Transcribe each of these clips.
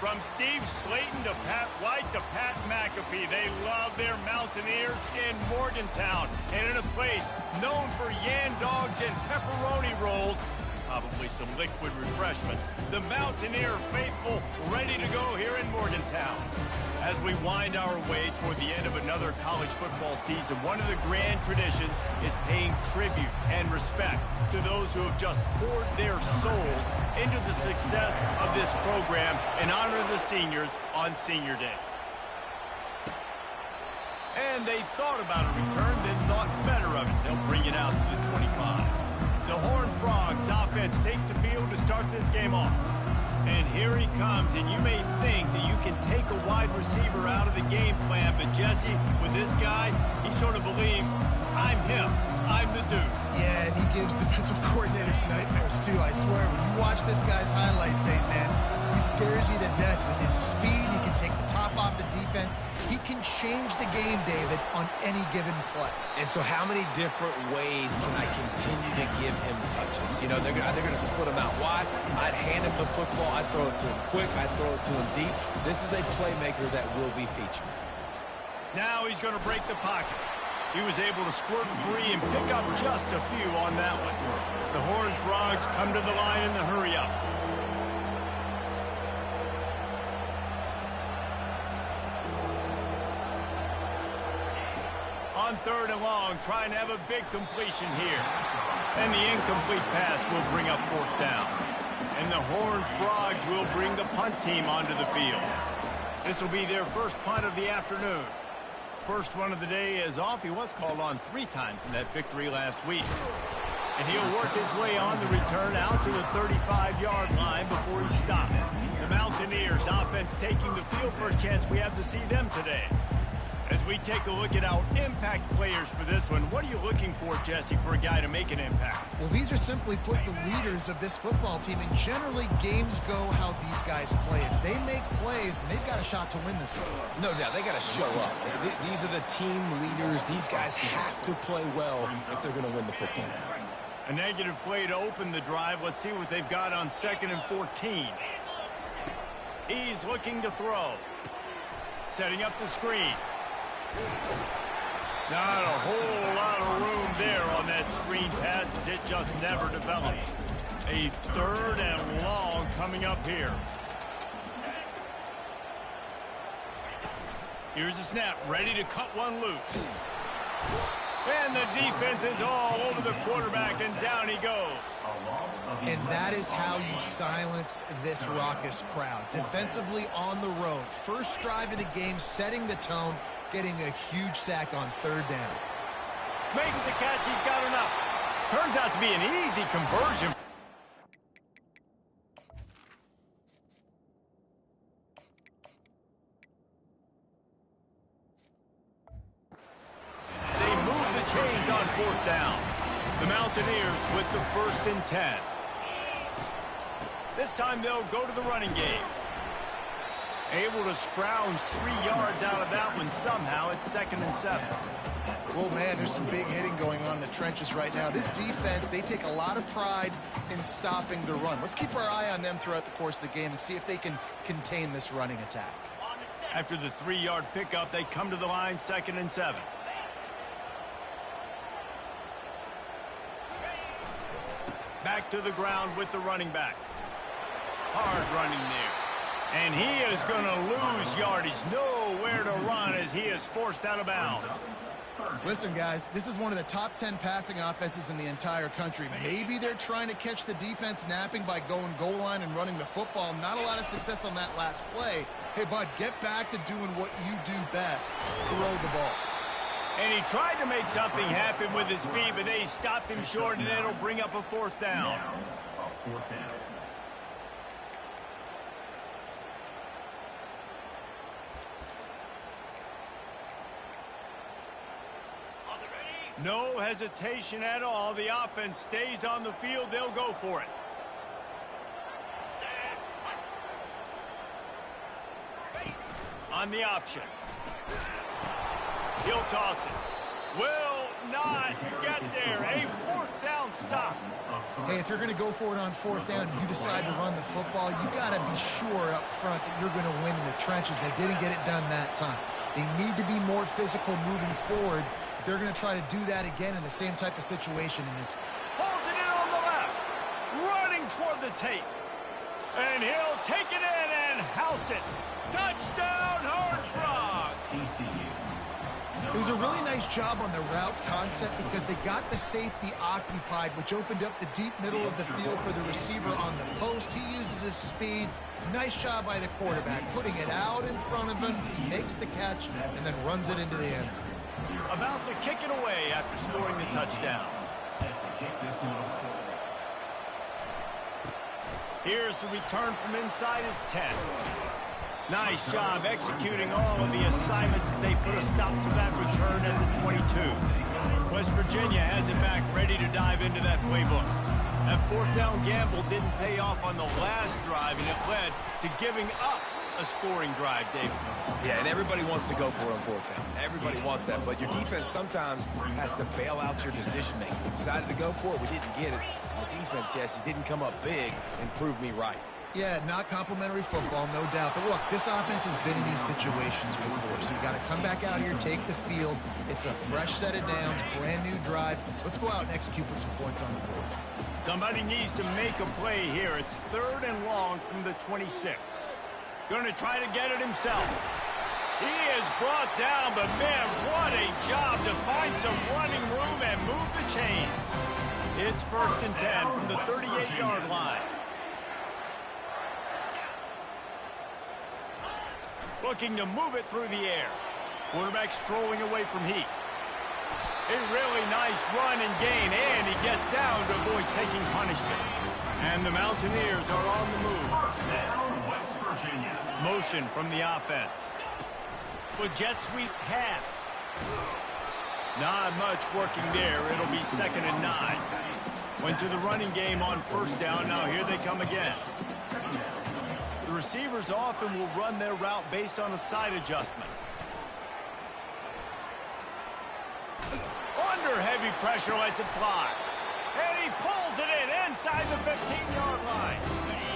From Steve Slayton to Pat White to Pat McAfee, they love their Mountaineers in Morgantown. And in a place known for Yan Dogs and pepperoni rolls, probably some liquid refreshments, the Mountaineer faithful ready to go here in Morgantown. As we wind our way toward the end of another college football season, one of the grand traditions is paying tribute and respect to those who have just poured their souls into the success of this program and honor the seniors on Senior Day. And they thought about a return, then thought better of it. They'll bring it out to the 25. The Horned Frogs offense takes the field to start this game off. And here he comes, and you may think that you can take a wide receiver out of the game plan, but Jesse, with this guy, he sort of believes, I'm him, I'm the dude. Yeah, and he gives defensive coordinators nightmares, too, I swear. When you watch this guy's highlight tape, man, he scares you to death with his speed. He can take the top off the defense. He can change the game, David, on any given play. And so how many different ways can I continue to give him touches? You know, they're going to split him out wide. I'd hand him the football. I'd throw it to him quick. I'd throw it to him deep. This is a playmaker that will be featured. Now he's going to break the pocket. He was able to squirt free and pick up just a few on that one. The Horned Frogs come to the line in the hurry-up. On 3rd and long, trying to have a big completion here. And the incomplete pass will bring up 4th down. And the Horned Frogs will bring the punt team onto the field. This will be their first punt of the afternoon. First one of the day is off. He was called on 3 times in that victory last week. And he'll work his way on the return out to the 35-yard line before he stopped. The Mountaineers offense taking the field for a chance we have to see them today. As we take a look at our impact players for this one, what are you looking for, Jesse, for a guy to make an impact? Well, these are simply put the leaders of this football team, and generally games go how these guys play. If they make plays, then they've got a shot to win this one. No doubt, they got to show up. These are the team leaders. These guys have to play well if they're going to win the football game. A negative play to open the drive. Let's see what they've got on 2nd and 14. He's looking to throw. Setting up the screen. Not a whole lot of room there on that screen pass as it just never developed. A 3rd and long coming up here. Here's the snap, ready to cut one loose. And the defense is all over the quarterback, and down he goes. And that is how you silence this raucous crowd. Defensively on the road. First drive of the game, setting the tone, getting a huge sack on 3rd down. Makes the catch, he's got enough. Turns out to be an easy conversion. They move the chains on 4th down. The Mountaineers with the 1st and 10. This time they'll go to the running game. Able to scrounge 3 yards out of that one somehow. It's 2nd and 7. Well, man, there's some big hitting going on in the trenches right now. This defense, they take a lot of pride in stopping the run. Let's keep our eye on them throughout the course of the game and see if they can contain this running attack. After the 3-yard pickup, they come to the line, 2nd and 7. Back to the ground with the running back. Hard running there. And he is going to lose yardage. Nowhere to run as he is forced out of bounds. Listen, guys, this is one of the top 10 passing offenses in the entire country. Maybe they're trying to catch the defense napping by going goal line and running the football. Not a lot of success on that last play. Hey, bud, get back to doing what you do best. Throw the ball. And he tried to make something happen with his feet, but they stopped him short, and it'll bring up a 4th down. No hesitation at all. The offense stays on the field. They'll go for it. On the option. He'll toss it. will not get there. A fourth down stop. Hey, if you're going to go for it on fourth down and you decide to run the football, you got to be sure up front that you're going to win in the trenches. They didn't get it done that time. They need to be more physical moving forward. They're going to try to do that again in the same type of situation in this. Pulls it in on the left. Running toward the tape. And he'll take it in and house it. Touchdown, Horned Frogs. It was a really nice job on the route concept because they got the safety occupied, which opened up the deep middle of the field for the receiver on the post. He uses his speed. Nice job by the quarterback, putting it out in front of him. He makes the catch and then runs it into the end zone. About to kick it away after scoring the touchdown. Here's the return from inside his 10. Nice job executing all of the assignments as they put a stop to that return at the 22. West Virginia has it back, ready to dive into that playbook. That fourth down gamble didn't pay off on the last drive, and it led to giving up a scoring drive, David. Yeah, and everybody wants to go for it on fourth down. Everybody wants that, but your defense sometimes has to bail out your decision-making. We decided to go for it. We didn't get it. The defense, Jesse, didn't come up big and prove me right. Yeah, not complimentary football, no doubt. But look, this offense has been in these situations before, so you got to come back out here, take the field. It's a fresh set of downs, brand new drive. Let's go out and execute with some points on the board. Somebody needs to make a play here. It's 3rd and long from the 26. Going to try to get it himself. He is brought down, but man, what a job to find some running room and move the chains. It's 1st and 10 from the 38-yard line. Looking to move it through the air. Quarterback strolling away from heat. A really nice run and gain, and he gets down to avoid taking punishment. And the Mountaineers are on the move. Motion from the offense. The jet sweep pass. Not much working there. It'll be 2nd and 9. Went to the running game on 1st down. Now here they come again. The receivers often will run their route based on a side adjustment. Under heavy pressure, lets it fly. And he pulls it in inside the 15-yard line.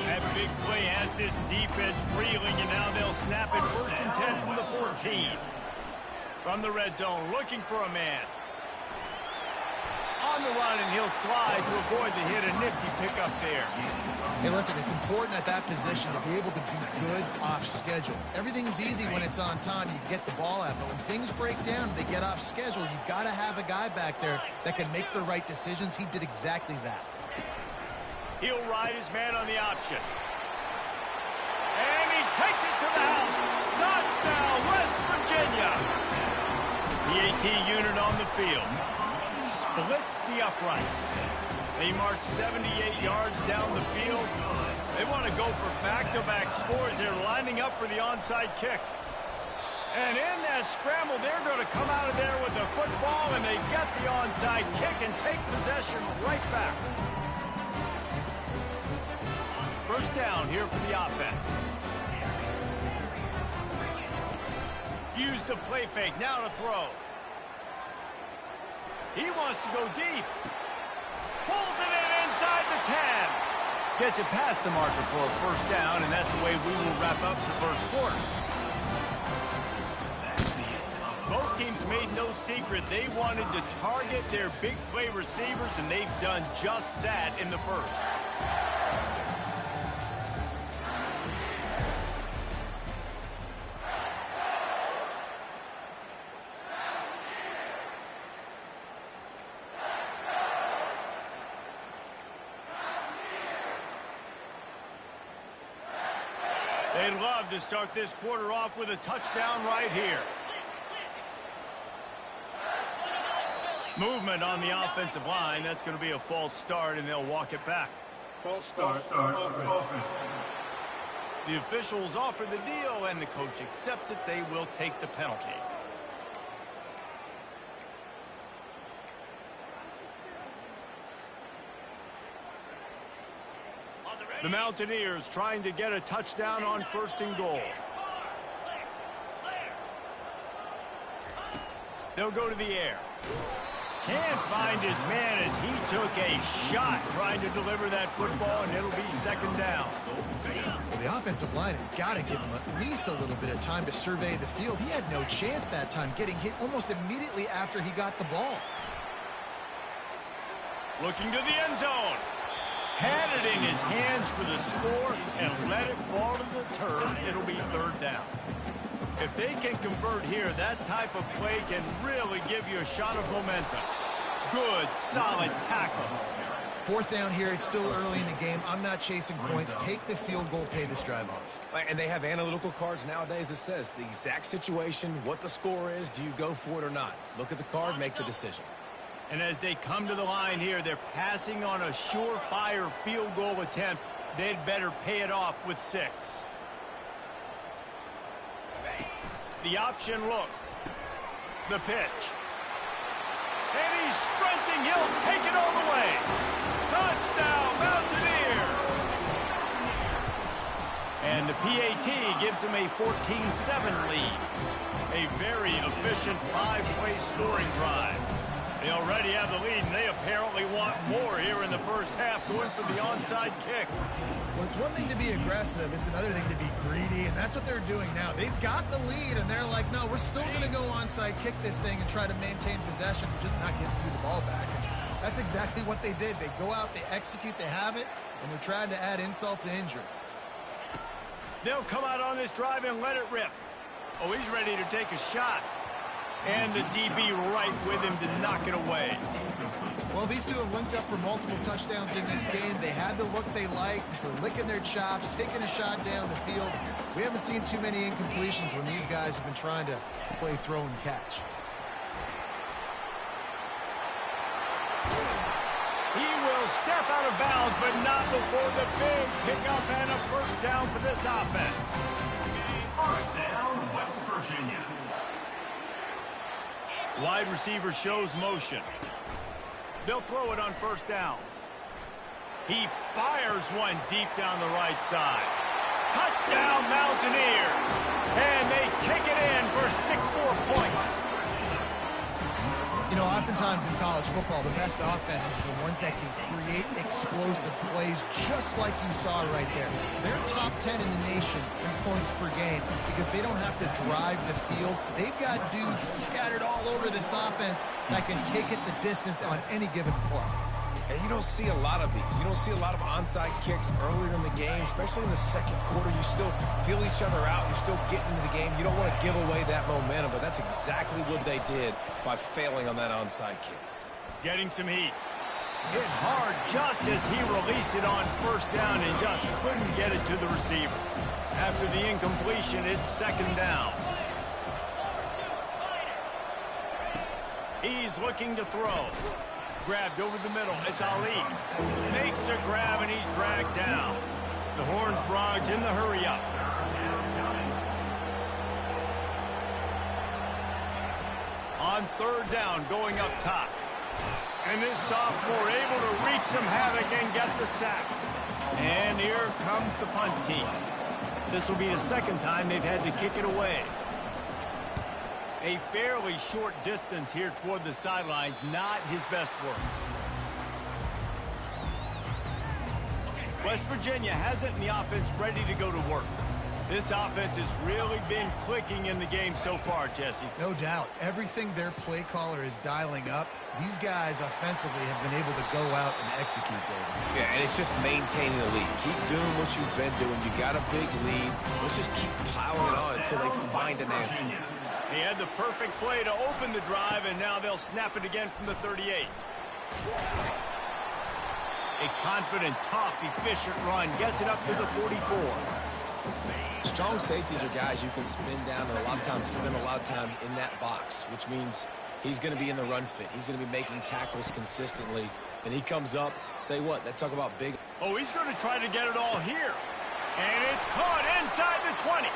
That big play has this defense reeling, and now they'll snap it 1st and 10 from the 14. From the red zone, looking for a man. On the run, and he'll slide to avoid the hit. A nifty pickup there. Hey, listen, it's important at that position to be able to be good off schedule. Everything's easy when it's on time. You get the ball out, but when things break down, they get off schedule. You've got to have a guy back there that can make the right decisions. He did exactly that. He'll ride his man on the option. And he takes it to the house. Touchdown, West Virginia. The AT unit on the field. Splits the uprights. They march 78 yards down the field. They want to go for back-to-back scores. They're lining up for the onside kick. And in that scramble, they're going to come out of there with the football, and they get the onside kick and take possession right back. 1st down here for the offense. Use the play fake, now to throw. He wants to go deep. Pulls it in inside the 10. Gets it past the marker for a 1st down, and that's the way we will wrap up the 1st quarter. Both teams made no secret they wanted to target their big play receivers, and they've done just that in the 1st. They'd love to start this quarter off with a touchdown right here. Movement on the offensive line. That's going to be a false start, and they'll walk it back. False start. Offense. The officials offer the deal, and the coach accepts it. They will take the penalty. The Mountaineers trying to get a touchdown on 1st and goal. They'll go to the air. Can't find his man as he took a shot trying to deliver that football, and it'll be second down. Well, the offensive line has got to give him at least a little bit of time to survey the field. He had no chance that time, getting hit almost immediately after he got the ball. Looking to the end zone. Had it in his hands for the score and let it fall to the turf. It'll be third down. If they can convert here, that type of play can really give you a shot of momentum. Good, solid tackle. Fourth down here. It's still early in the game. I'm not chasing points. Take the field goal, pay this drive off. And they have analytical cards nowadays that says the exact situation, what the score is, do you go for it or not? Look at the card, make the decision. And as they come to the line here, they're passing on a surefire field goal attempt. They'd better pay it off with 6. The option look. The pitch. And he's sprinting. He'll take it all the way. Touchdown, Mountaineer. And the PAT gives him a 14-7 lead. A very efficient 5-play scoring drive. They already have the lead, and they apparently want more here in the first half, going for the onside kick. Well, it's one thing to be aggressive. It's another thing to be greedy, and that's what they're doing now. They've got the lead, and they're like, no, we're still going to go onside kick this thing and try to maintain possession, just not giving you the ball back. And that's exactly what they did. They go out, they execute, they have it, and they're trying to add insult to injury. They'll come out on this drive and let it rip. Oh, he's ready to take a shot. And the DB right with him to knock it away. Well, these two have linked up for multiple touchdowns in this game. They had the look they liked. They're licking their chops, taking a shot down the field. We haven't seen too many incompletions when these guys have been trying to play throw and catch. He will step out of bounds, but not before the big pickup and a first down for this offense. First down, West Virginia. Wide receiver shows motion. They'll throw it on first down. He fires one deep down the right side. Touchdown, Mountaineer. And they take it in for 6 more points. You know, oftentimes in college football, the best offenses are the ones that can create explosive plays just like you saw right there. They're top 10 in the nation in points per game because they don't have to drive the field. They've got dudes scattered all over this offense that can take it the distance on any given play. And you don't see a lot of these. You don't see a lot of onside kicks earlier in the game, especially in the second quarter. You still feel each other out. You're still getting into the game. You don't want to give away that momentum, but that's exactly what they did by failing on that onside kick. Getting some heat. Hit hard just as he released it on first down and just couldn't get it to the receiver. After the incompletion, it's second down. He's looking to throw. Grabbed over the middle. It's Ali. Makes a grab, and he's dragged down. The Horned Frogs in the hurry-up. On third down, going up top. And this sophomore able to wreak some havoc and get the sack. And here comes the punt team. This will be the second time they've had to kick it away. A fairly short distance here toward the sidelines, not his best work. West Virginia has it in the offense ready to go to work. This offense has really been clicking in the game so far, Jesse. No doubt. Everything their play caller is dialing up, these guys offensively have been able to go out and execute, David. Yeah, and it's just maintaining the lead. Keep doing what you've been doing. You got a big lead. Let's just keep piling it on until they find an answer. He had the perfect play to open the drive, and now they'll snap it again from the 38. A confident, tough, efficient run gets it up to the 44. Strong safeties are guys you can spin down and a lot of times spend a lot of time in that box, which means he's going to be in the run fit. He's going to be making tackles consistently, and he comes up. Tell you what, that talk about big. Oh, he's going to try to get it all here. And it's caught inside the 20.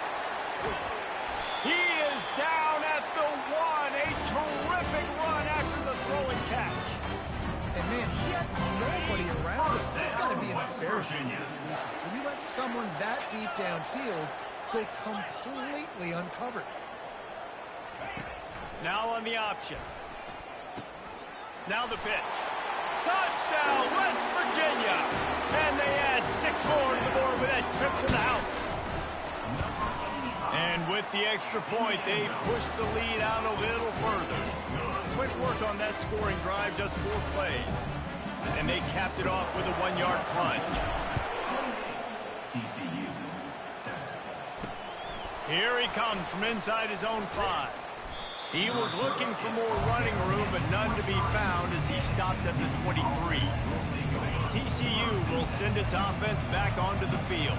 He is down at the 1. A terrific run after the throw and catch. And, man, he had nobody around him. That's got to be embarrassing for this defense. When you let someone that deep downfield go completely uncovered. Now on the option. Now the pitch. Touchdown, West Virginia. And they add 6 more to the board with that trip to the house. And with the extra point, they push the lead out a little further. Quick work on that scoring drive, just 4 plays. And they capped it off with a 1-yard plunge. Here he comes from inside his own 5. He was looking for more running room, but none to be found as he stopped at the 23. TCU will send its offense back onto the field.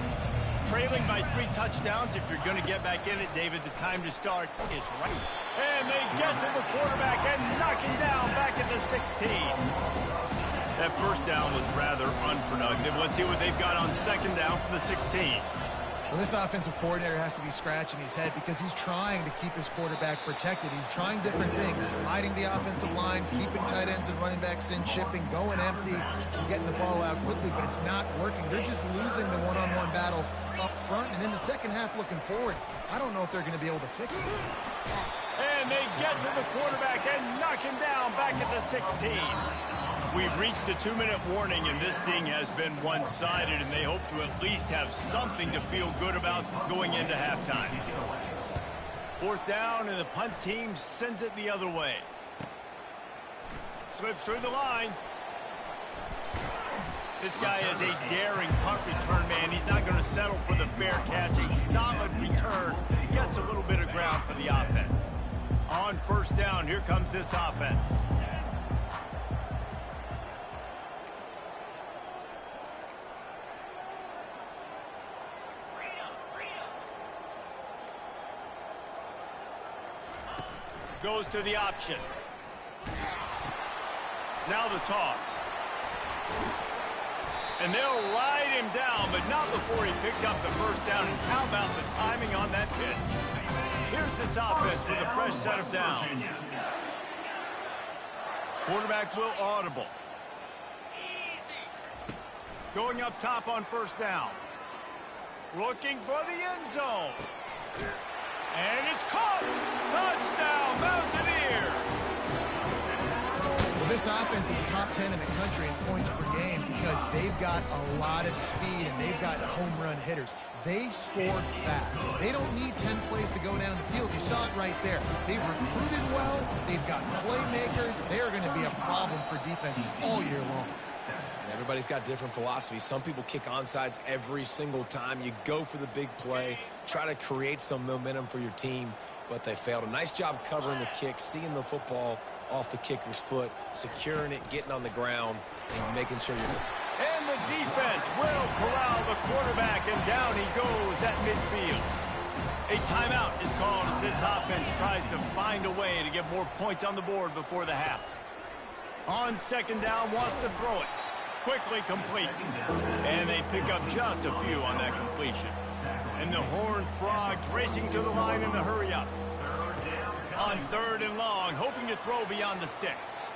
Trailing by 3 touchdowns, if you're going to get back in it, David, the time to start is right. And they get to the quarterback and knock him down back at the 16. That first down was rather unproductive. Let's see what they've got on second down from the 16. Well, this offensive coordinator has to be scratching his head because he's trying to keep his quarterback protected. He's trying different things, sliding the offensive line, keeping tight ends and running backs in, chipping, going empty, and getting the ball out quickly, but it's not working. They're just losing the one-on-one battles up front, and in the second half looking forward, I don't know if they're going to be able to fix it. And they get to the quarterback and knock him down back at the 16. We've reached the 2-minute warning, and this thing has been one-sided, and they hope to at least have something to feel good about going into halftime. 4th down, and the punt team sends it the other way. Slips through the line. This guy is a daring punt return man. He's not going to settle for the fair catch. A solid return. Gets a little bit of ground for the offense. On 1st down, here comes this offense. Goes to the option. Now the toss. And they'll ride him down, but not before he picks up the 1st down. And how about the timing on that pitch? Here's this offense with a fresh set of downs. Quarterback will audible. Going up top on 1st down. Looking for the end zone. And it's caught! Touchdown, Mountaineers! Well, this offense is top 10 in the country in points per game because they've got a lot of speed and they've got home run hitters. They score fast. They don't need 10 plays to go down the field. You saw it right there. They've recruited well. They've got playmakers. They are going to be a problem for defenses all year long. Everybody's got different philosophies. Some people kick onside every single time. You go for the big play, try to create some momentum for your team, but they failed. A nice job covering the kick, seeing the football off the kicker's foot, securing it, getting on the ground, and making sure you're good. And the defense will corral the quarterback, and down he goes at midfield. A timeout is called as this offense tries to find a way to get more points on the board before the half. On 2nd down, wants to throw it. Quickly complete. And they pick up just a few on that completion. And the Horned Frogs racing to the line in the hurry-up. On 3rd and long, hoping to throw beyond the sticks.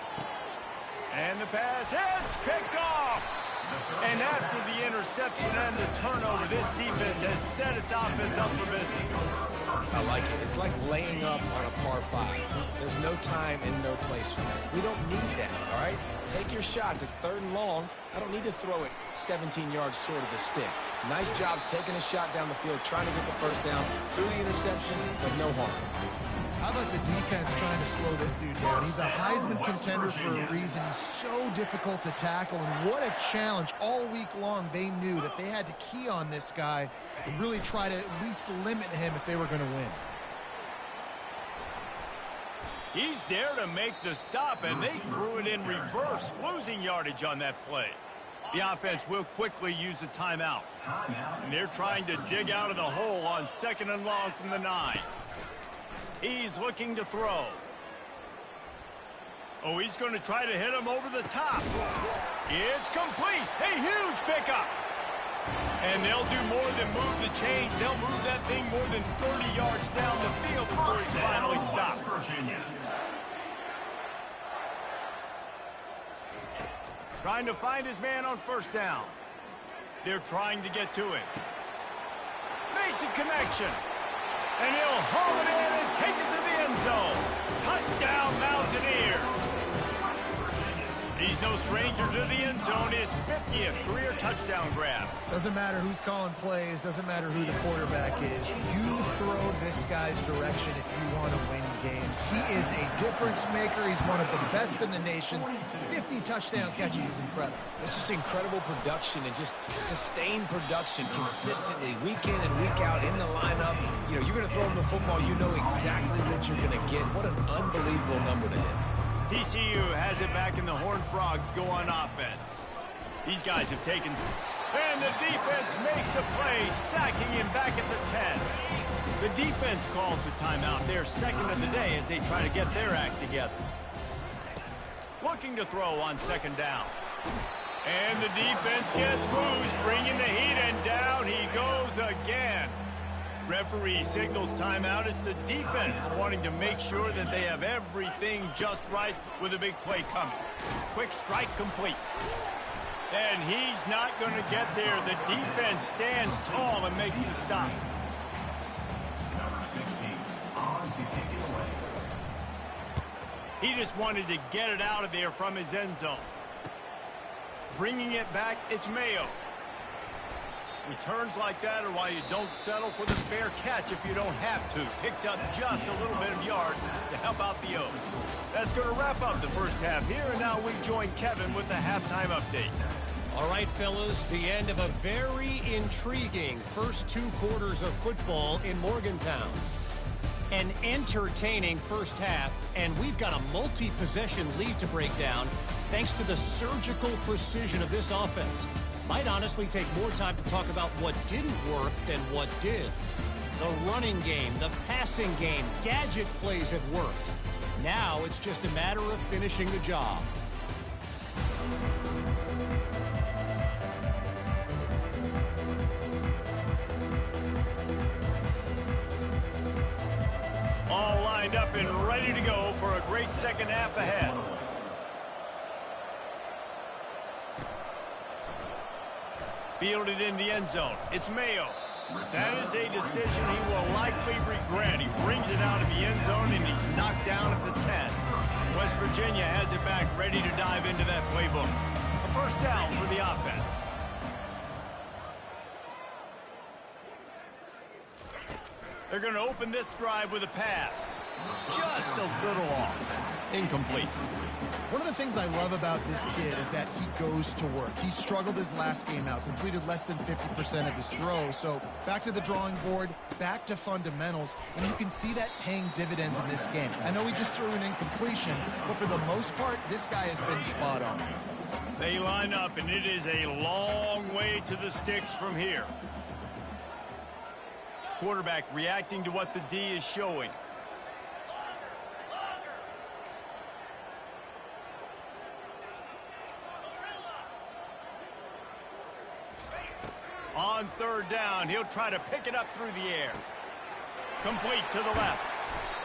And the pass is picked off. And after the interception and the turnover, this defense has set its offense up for business. I like it. It's like laying up on a par 5. There's no time and no place for that. We don't need that, all right? Take your shots. It's 3rd and long. I don't need to throw it 17 yards short of the stick. Nice job taking a shot down the field, trying to get the 1st down through the interception, but no harm. How about the defense trying to slow this dude down? He's a Heisman contender for a reason. He's so difficult to tackle, and what a challenge. All week long, they knew that they had to key on this guy and really try to at least limit him if they were going to win. He's there to make the stop, and they threw it in reverse, losing yardage on that play. The offense will quickly use a timeout. And they're trying to dig out of the hole on 2nd and long from the 9. He's looking to throw. Oh, he's going to try to hit him over the top. It's complete. A huge pickup. And they'll do more than move the chains. They'll move that thing more than 30 yards down the field before he's finally stopped. Trying to find his man on 1st down. They're trying to get to him. Makes a connection. And he'll haul it in and take it to the end zone. Touchdown, Mountaineers. He's no stranger to the end zone. His 50th career touchdown grab. Doesn't matter who's calling plays. Doesn't matter who the quarterback is. You throw this guy's direction if you want to win games. He is a difference maker. He's one of the best in the nation. 50 touchdown catches is incredible. It's just incredible production and just sustained production consistently, week in and week out in the lineup. You know, you're going to throw him the football, you know exactly what you're going to get. What an unbelievable number to hit. TCU has it back, and the Horned Frogs go on offense. These guys have taken... And the defense makes a play, sacking him back at the 10. The defense calls the timeout. They're second of the day as they try to get their act together. Looking to throw on second down. And the defense gets moves, bringing the heat, and down he goes again. Referee signals timeout. It's the defense wanting to make sure that they have everything just right with a big play coming. Quick strike complete. And he's not going to get there. The defense stands tall and makes the stop. Number 16, on to take it away. He just wanted to get it out of there from his end zone. Bringing it back, it's Mayo. Returns like that are why you don't settle for the fair catch if you don't have to. Picks up just a little bit of yards to help out the O's. That's going to wrap up the first half here, and now we join Kevin with the halftime update. All right, fellas, the end of a very intriguing first 2 quarters of football in Morgantown. An entertaining first half, and we've got a multi-possession lead to break down thanks to the surgical precision of this offense. Might honestly take more time to talk about what didn't work than what did. The running game, the passing game, gadget plays have worked. Now it's just a matter of finishing the job. All lined up and ready to go for a great second half ahead. Fielded in the end zone. It's Mayo. That is a decision he will likely regret. He brings it out of the end zone, and he's knocked down at the 10. West Virginia has it back, ready to dive into that playbook. A first down for the offense. They're going to open this drive with a pass. Just a little off. Incomplete. One of the things I love about this kid is that he goes to work. He struggled his last game out, completed less than 50% of his throws. So back to the drawing board, back to fundamentals, and you can see that paying dividends in this game. I know he just threw an incompletion, but for the most part, this guy has been spot on. They line up, and it is a long way to the sticks from here. Quarterback reacting to what the D is showing. On third down, he'll try to pick it up through the air. Complete to the left.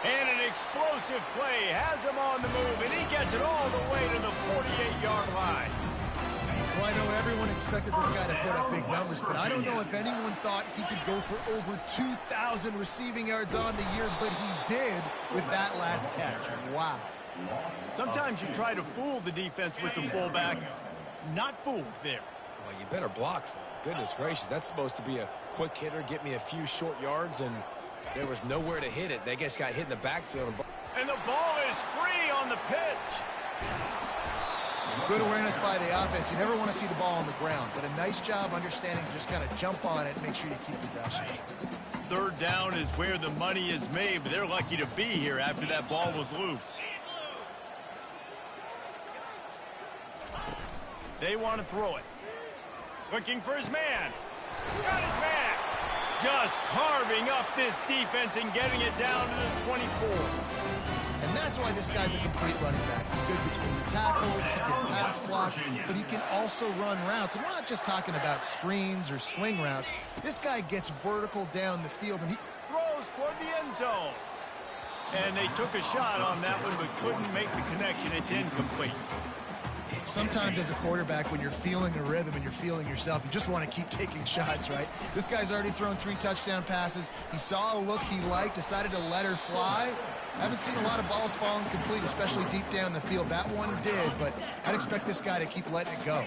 And an explosive play has him on the move, and he gets it all the way to the 48-yard line. Well, I know everyone expected this guy to put up big numbers, but I don't know if anyone thought he could go for over 2,000 receiving yards on the year, but he did with that last catch. Wow. Sometimes you try to fool the defense with the fullback. Not fooled there. Well, you better block. Goodness gracious, that's supposed to be a quick hitter, get me a few short yards, and there was nowhere to hit it. They just got hit in the backfield. And the ball is free on the pitch. Good awareness by the offense. You never want to see the ball on the ground, but a nice job understanding to just kind of jump on it and make sure you keep possession. Third down is where the money is made, but they're lucky to be here after that ball was loose. They want to throw it. Looking for his man. Got his man. Just carving up this defense and getting it down to the 24. And that's why this guy's a complete running back. He's good between the tackles, he can pass block, but he can also run routes. And we're not just talking about screens or swing routes. This guy gets vertical down the field, and he throws toward the end zone. And they took a shot on that one, but couldn't make the connection. It's incomplete. Sometimes as a quarterback, when you're feeling a rhythm and you're feeling yourself, you just want to keep taking shots, right? This guy's already thrown 3 touchdown passes. He saw a look he liked, decided to let her fly, Haven't seen a lot of balls falling complete, especially deep down the field. That one did, but I'd expect this guy to keep letting it go.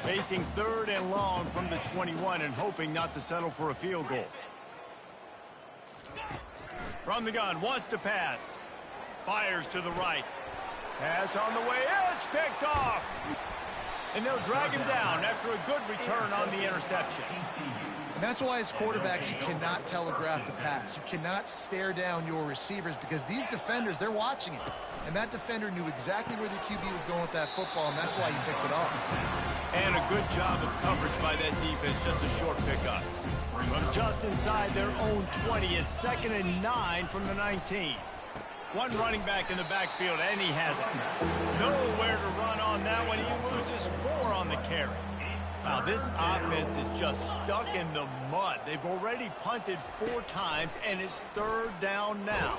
Facing 3rd and long from the 21 and hoping not to settle for a field goal. From the gun, wants to pass. Fires to the right. Pass on the way. It's picked off. And they'll drag him down after a good return on the interception. And that's why as quarterbacks, you cannot telegraph the pass. You cannot stare down your receivers because these defenders, they're watching it. And that defender knew exactly where the QB was going with that football, and that's why he picked it off. And a good job of coverage by that defense, just a short pickup. From just inside their own 20, it's 2nd and 9 from the 19. One running back in the backfield, and he has it. Nowhere to run on that one. He loses 4 on the carry. Wow, this offense is just stuck in the mud. They've already punted 4 times, and it's 3rd down now.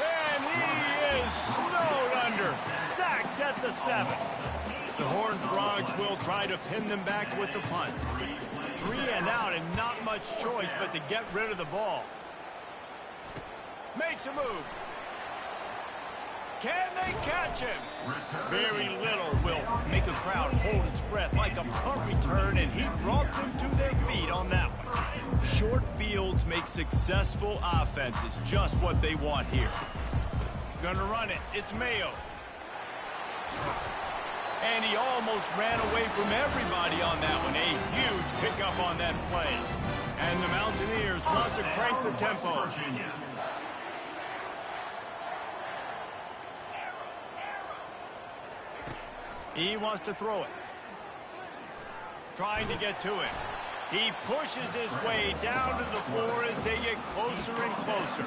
And he is snowed under. Sacked at the 7. The Horned Frogs will try to pin them back with the punt. 3 and out, and not much choice but to get rid of the ball. Makes a move. Can they catch him? Very little will make a crowd hold its breath like a punt return, and he brought them to their feet on that one. Short fields make successful offenses, just what they want here. Gonna run it. It's Mayo. And he almost ran away from everybody on that one. A huge pickup on that play. And the Mountaineers want to crank the tempo. He wants to throw it. Trying to get to it. He pushes his way down to the floor as they get closer and closer.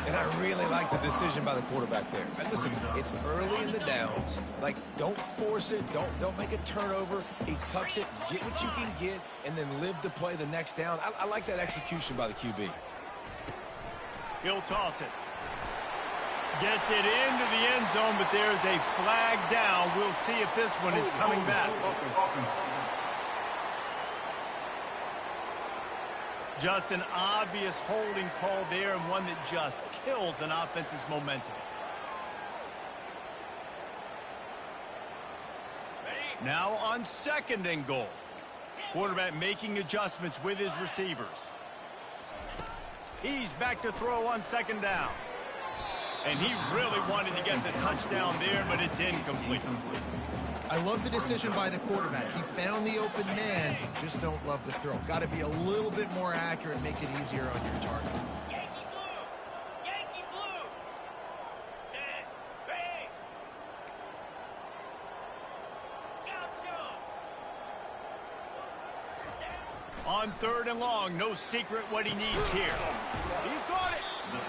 And I really like the decision by the quarterback there. And listen, it's early in the downs. Like, don't force it. Don't make a turnover. He tucks it, get what you can get, and then live to play the next down. I like that execution by the QB. He'll toss it. Gets it into the end zone, but there's a flag down. We'll see if this one is coming back. Just an obvious holding call there, and one that just kills an offense's momentum. Now on 2nd and goal. Quarterback making adjustments with his receivers. He's back to throw on 2nd down. And he really wanted to get the touchdown there, but it's incomplete. I love the decision by the quarterback. He found the open man, just don't love the throw. Got to be a little bit more accurate, make it easier on your target. Yankee blue! Yankee blue! Set, bang! Gotcha! On 3rd and long, no secret what he needs here. He caught it.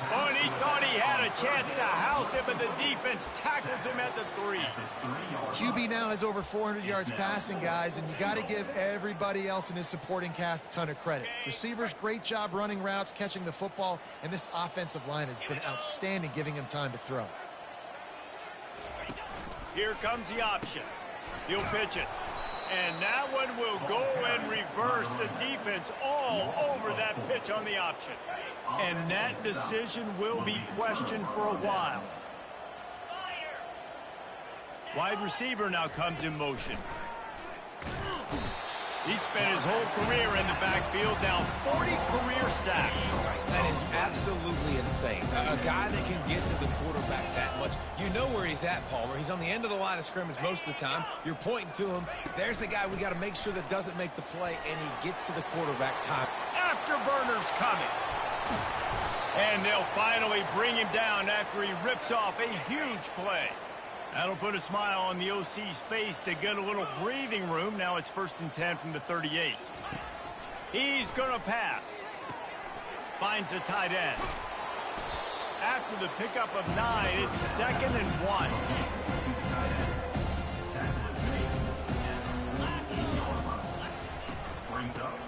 Oh, and he thought he had a chance to house it, but the defense tackles him at the 3. QB now has over 400 yards passing, guys, and you got to give everybody else in his supporting cast a ton of credit. Receivers, great job running routes, catching the football, and this offensive line has been outstanding, giving him time to throw. Here comes the option. He'll pitch it. And that one will go and reverse the defense all over that pitch on the option. And that decision will be questioned for a while. Wide receiver now comes in motion. He spent his whole career in the backfield, now 40 career sacks. That is absolutely insane. A guy that can get to the quarterback that much. You know where he's at, Palmer. He's on the end of the line of scrimmage most of the time. You're pointing to him. There's the guy we got to make sure that doesn't make the play, and he gets to the quarterback time. Afterburner's coming. And they'll finally bring him down after he rips off a huge play. That'll put a smile on the OC's face to get a little breathing room. Now it's 1st and 10 from the 38. He's going to pass. Finds the tight end. After the pickup of 9, it's 2nd and 1.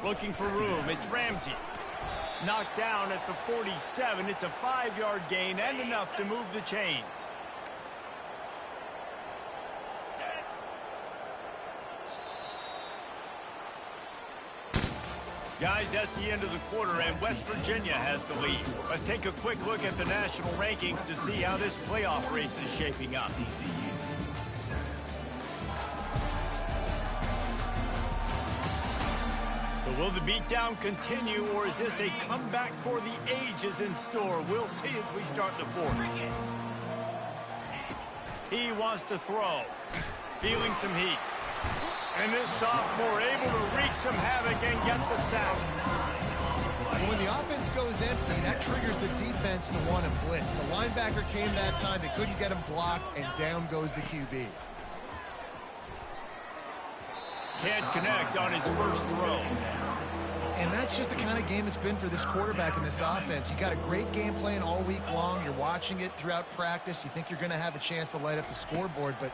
Looking for room. It's Ramsey. Knocked down at the 47. It's a 5-yard gain and enough to move the chains. Guys, that's the end of the quarter, and West Virginia has the lead. Let's take a quick look at the national rankings to see how this playoff race is shaping up. So will the beatdown continue, or is this a comeback for the ages in store? We'll see as we start the fourth. He wants to throw, feeling some heat. And this sophomore able to wreak some havoc and get the sack. When the offense goes empty, that triggers the defense to want to blitz. The linebacker came that time. They couldn't get him blocked, and down goes the QB. Can't connect on his first throw. And that's just the kind of game it's been for this quarterback in this offense. You got a great game plan all week long. You're watching it throughout practice. You think you're going to have a chance to light up the scoreboard, but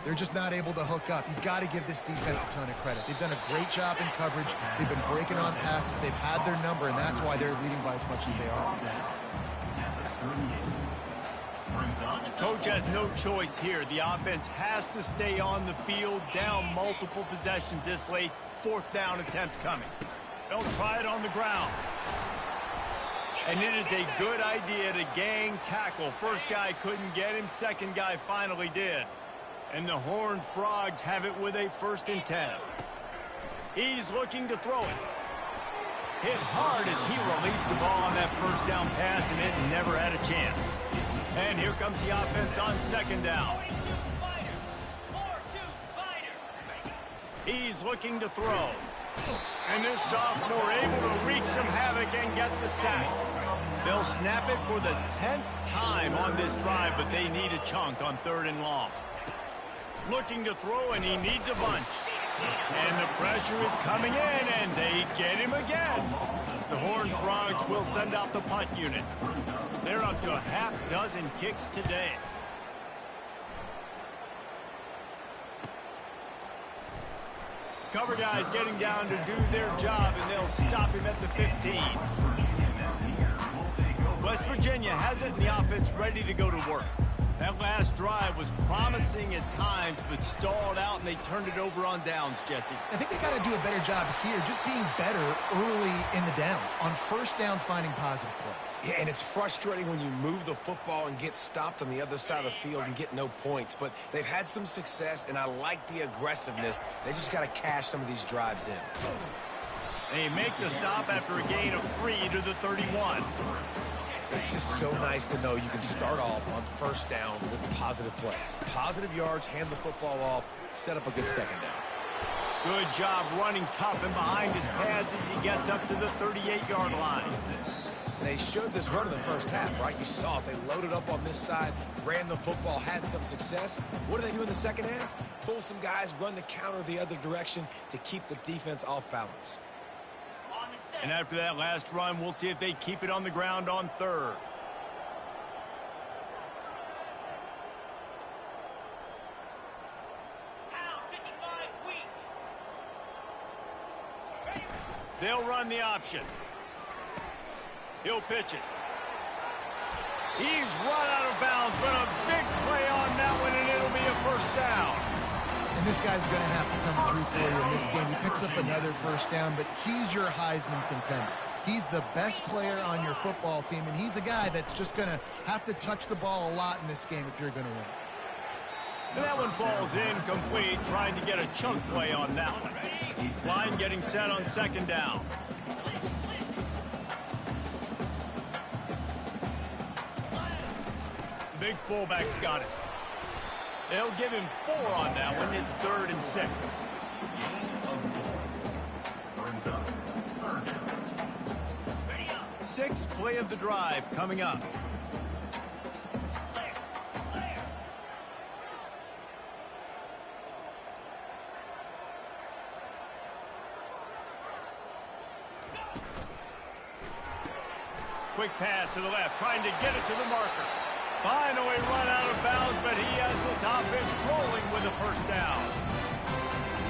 they're just not able to hook up. You've got to give this defense a ton of credit. They've done a great job in coverage. They've been breaking on passes. They've had their number, and that's why they're leading by as much as they are. Coach has no choice here. The offense has to stay on the field, down multiple possessions this late. Fourth down attempt coming. They'll try it on the ground. And it is a good idea to gang tackle. First guy couldn't get him. Second guy finally did. And the Horned Frogs have it with a 1st and 10. He's looking to throw it. Hit hard as he released the ball on that first down pass, and it never had a chance. And here comes the offense on 2nd down. He's looking to throw. And this sophomore able to wreak some havoc and get the sack. They'll snap it for the 10th time on this drive, but they need a chunk on 3rd and long. Looking to throw, and he needs a bunch. And the pressure is coming in, and they get him again. The Horned Frogs will send out the punt unit. They're up to a half-dozen kicks today. Cover guys getting down to do their job, and they'll stop him at the 15. West Virginia has it in the offense ready to go to work. That last drive was promising at times, but stalled out, and they turned it over on downs, Jesse. I think they got to do a better job here, just being better early in the downs. On 1st down, finding positive plays. Yeah, and it's frustrating when you move the football and get stopped on the other side of the field and get no points. But they've had some success, and I like the aggressiveness. They just got to cash some of these drives in. They make the stop after a gain of 3 to the 31. It's just so nice to know you can start off on 1st down with positive plays. Positive yards, hand the football off, set up a good 2nd down. Good job running tough and behind his pads as he gets up to the 38-yard line. They showed this run in the first half, right? You saw it. They loaded up on this side, ran the football, had some success. What do they do in the 2nd half? Pull some guys, run the counter the other direction to keep the defense off balance. And after that last run, we'll see if they keep it on the ground on 3rd. They'll run the option. He'll pitch it. He's run out of bounds, but a big play on that one, and it'll be a 1st down. And this guy's going to have to come through for you in this game. He picks up another 1st down, but he's your Heisman contender. He's the best player on your football team, and he's a guy that's just going to have to touch the ball a lot in this game if you're going to win. And that one falls incomplete, trying to get a chunk play on that one. Line getting set on 2nd down. Big fullback's got it. They'll give him 4 on that one. It's 3rd and 6. 6th play of the drive coming up. Quick pass to the left, trying to get it to the marker. Finally run out of bounds, but he has this offense rolling with a 1st down.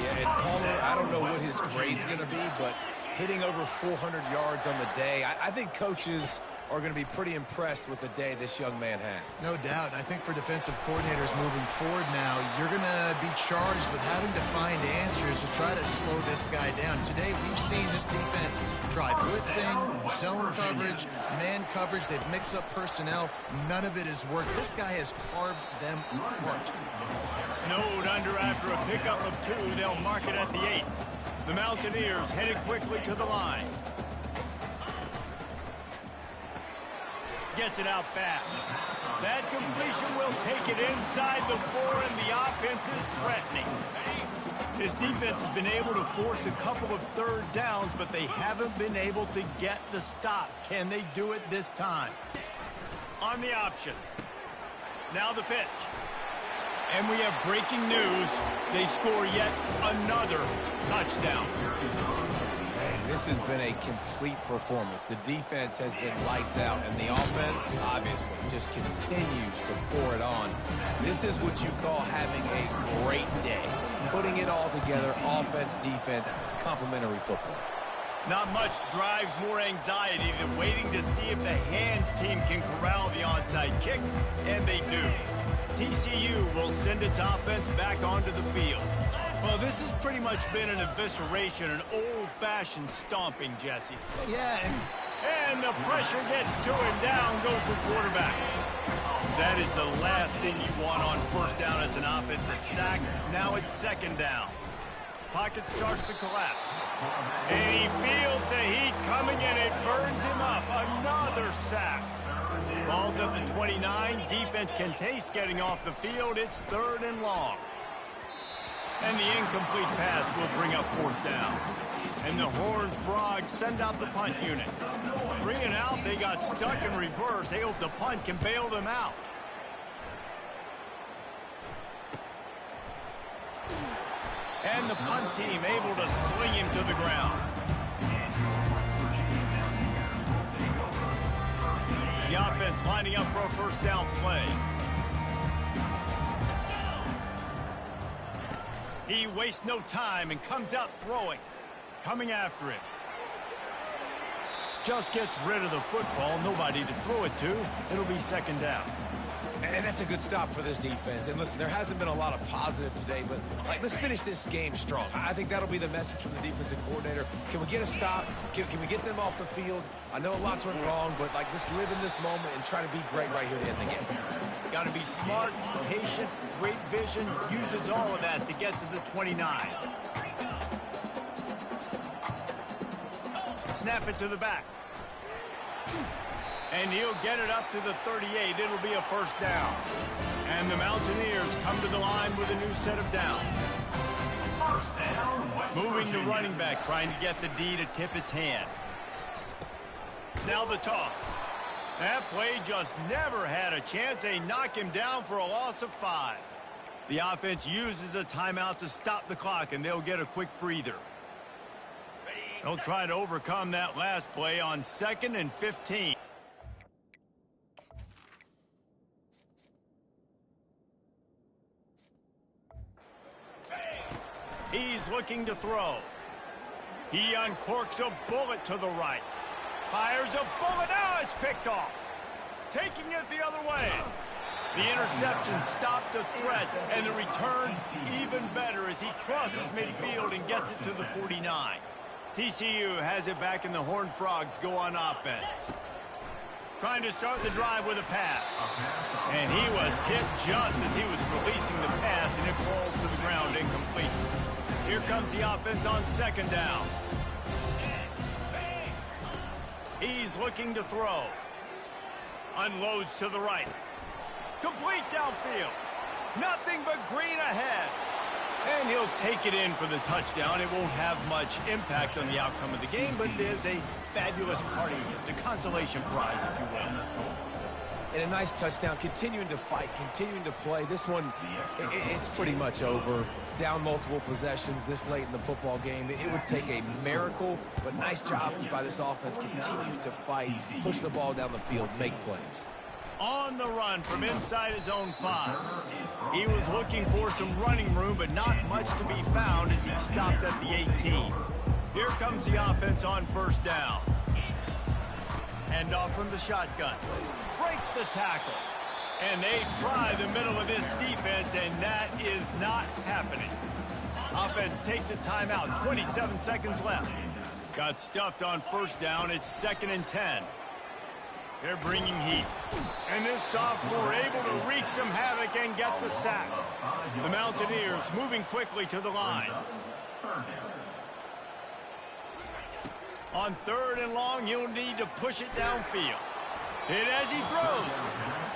Yeah, and Palmer, I don't know what his grade's going to be, but hitting over 400 yards on the day, I think coaches are going to be pretty impressed with the day this young man had. No doubt. I think for defensive coordinators moving forward now, you're going to be charged with having to find answers to try to slow this guy down. Today, we've seen this defense try blitzing, zone coverage, man coverage. They've mixed up personnel. None of it has worked. This guy has carved them apart. Snowed under after a pickup of 2. They'll mark it at the 8. The Mountaineers headed quickly to the line. Gets it out fast. That completion will take it inside the 4, and the offense is threatening. This defense has been able to force a couple of third downs, but they haven't been able to get the stop. Can they do it this time? On the option. Now the pitch. And we have breaking news. They score yet another touchdown. Man, this has been a complete performance. The defense has been lights out, and the offense, obviously, just continues to pour it on. This is what you call having a great day. Putting it all together, offense, defense, complementary football. Not much drives more anxiety than waiting to see if the hands team can corral the onside kick, and they do. TCU will send its offense back onto the field. Well, this has pretty much been an evisceration, an old-fashioned stomping, Jesse. Yeah, And the pressure gets to him. Down goes the quarterback. That is the last thing you want on first down as an offensive sack. Now it's second down. Pocket starts to collapse. And he feels the heat coming, and it burns him up. Another sack. Ball's at the 29. Defense can taste getting off the field. It's 3rd and long. And the incomplete pass will bring up 4th down. And the Horned Frogs send out the punt unit. 3 and out, they got stuck in reverse. They hope the punt can bail them out. And the punt team able to sling him to the ground. The offense lining up for a first down play. He wastes no time and comes out throwing. Coming after it. Just gets rid of the football. Nobody to throw it to. It'll be second down. And that's a good stop for this defense. And listen, there hasn't been a lot of positive today, but let's finish this game strong. I think that'll be the message from the defensive coordinator. Can we get a stop? Can we get them off the field? I know lots went wrong, but let's live in this moment and try to be great right here to end the game. Got to be smart, patient, great vision. Uses all of that to get to the 29. Snap it to the back. And he'll get it up to the 38. It'll be a first down. And the Mountaineers come to the line with a new set of downs. Moving the running back, trying to get the D to tip its hand. Now the toss. That play just never had a chance. They knock him down for a loss of 5. The offense uses a timeout to stop the clock, and they'll get a quick breather. They'll try to overcome that last play on 2nd and 15. He's looking to throw. He uncorks a bullet to the right. Fires a bullet. Now it's picked off. Taking it the other way. The interception stopped the threat, and the return even better as he crosses midfield and gets it to the 49. TCU has it back, and the Horned Frogs go on offense. Trying to start the drive with a pass. And he was hit just as he was releasing the pass, and it falls to the ground incomplete. Here comes the offense on second down. He's looking to throw. Unloads to the right. Complete downfield. Nothing but green ahead. And he'll take it in for the touchdown. It won't have much impact on the outcome of the game, but it is a fabulous parting gift, a consolation prize, if you will. And a nice touchdown, continuing to fight, continuing to play. This one, it's pretty much over. Down multiple possessions this late in the football game. It would take a miracle, but nice job by this offense continuing to fight, push the ball down the field, make plays. On the run from inside his own 5. He was looking for some running room, but not much to be found as he stopped at the 18. Here comes the offense on first down. Handoff from the shotgun. Breaks the tackle. And they try the middle of this defense, and that is not happening. Offense takes a timeout. 27 seconds left. Got stuffed on first down. It's 2nd and 10. They're bringing heat. And this sophomore able to wreak some havoc and get the sack. The Mountaineers moving quickly to the line. On 3rd and long, he'll need to push it downfield. Hit as he throws.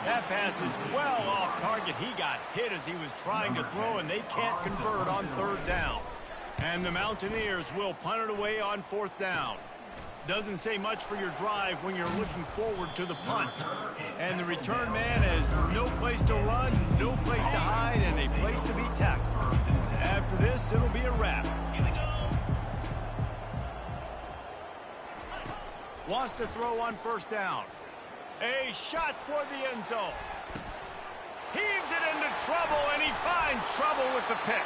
That pass is well off target. He got hit as he was trying to throw, and they can't convert on 3rd down. And the Mountaineers will punt it away on 4th down. Doesn't say much for your drive when you're looking forward to the punt. And the return man has no place to run, no place to hide, and a place to be tackled. After this, it'll be a wrap. Wants to throw on 1st down. A shot toward the end zone. Heaves it into trouble, and he finds trouble with the pick.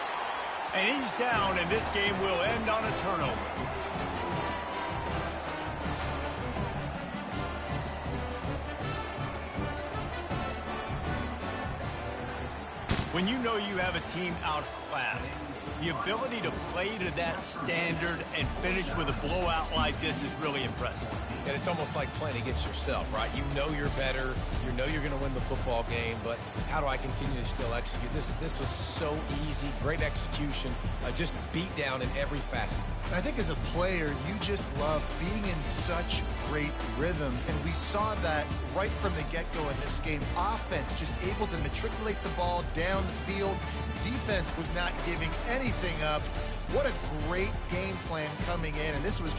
And he's down, and this game will end on a turnover. When you know you have a team outclassed, the ability to play to that standard and finish with a blowout like this is really impressive. And it's almost like playing against yourself, right? You know you're better. You know you're going to win the football game, but how do I continue to still execute? This was so easy. Great execution. Just beat down in every facet. I think as a player, you just love being in such great rhythm, and we saw that right from the get-go in this game. Offense just able to matriculate the ball down the field. Defense was not giving anything up. What a great game plan coming in, and this was